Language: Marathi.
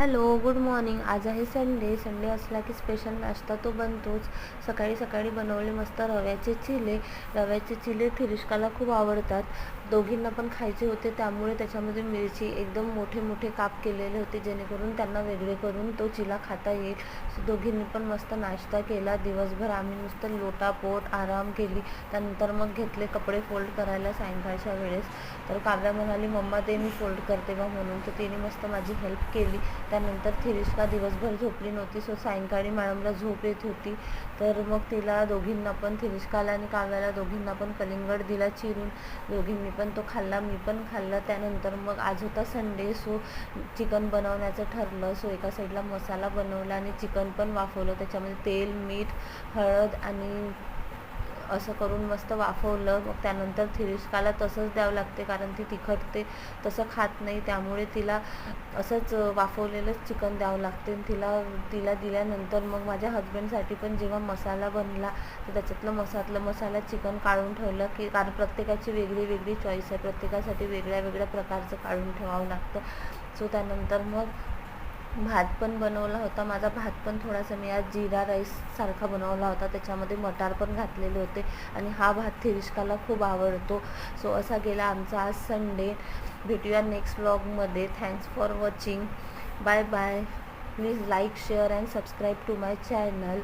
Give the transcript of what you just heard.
Hello, good morning. आज आहे संडे. संडे असला की स्पेशल नाश्ता तो बनतोच. सकाळी सकाळी बनवले मस्त रव्याचे चिले. रव्याचे चिले थिरिष्काला खूप आवडतात. दोघींना पण खायचे होते, त्यामुळे त्याच्यामध्ये मिरची एकदम मोठे मोठे काप केलेले होते, जेणेकरून त्यांना वेगळे करून तो चिला खाता येईल. दोघींनी पण मस्त नाश्ता केला. दिवसभर आम्ही नुसतं लोटापोट आराम केली. त्यानंतर मग घेतले कपडे फोल्ड करायला सायंकाळच्या वेळेस. तर काव्या म्हणाली, मम्मा ते मी फोल्ड करते बा म्हणून. तर तिने मस्त माझी हेल्प केली. त्यानंतर थिरिष्का दिवसभर झोपली नव्हती, सो सायंकाळी मॅडमला झोप येत होती. तर मग तिला दोघींना पण, थिरिष्काला आणि काव्याला दोघींना पण कलिंगड दिला चिरून. दोघींनी पण तो खाल्ला, मी पण खाल्ला. त्यानंतर मग आज होता संडे, सो चिकन बनवण्याचं ठरलं. सो एका साईडला मसाला बनवला आणि चिकन पण वाफवलं. त्याच्यामध्ये तेल, मीठ, हळद आणि असं करून मस्त वाफवलं. मग त्यानंतर थिरिष्काला तसंच द्यावं लागते, कारण ती तिखट ते तसं खात नाही, त्यामुळे तिला असंच वाफवलेलंच चिकन द्यावं लागते. तिला दिल्यानंतर मग माझ्या हजबंडसाठी पण जेव्हा मसाला बनला, तर त्याच्यातलं मसाला चिकन काढून ठेवलं, की कारण प्रत्येकाची वेगळी वेगळी चॉईस आहे, प्रत्येकासाठी वेगळ्या वेगळ्या प्रकारचं काढून ठेवावं लागतं. सो त्यानंतर मग भात पण बनवला होता. माझा भात पण थोडासा मी आज जीरा राईस सारखा बनवला होता, त्याच्यामध्ये मटार पण घातलेले होते आणि हा भात थिरिष्काला खूप आवडतो. सो असा गेला आमचा आज संडे. भेटूया नेक्स्ट व्लॉगमध्ये. Thanks for watching. Bye bye. Please like, share and subscribe to my channel.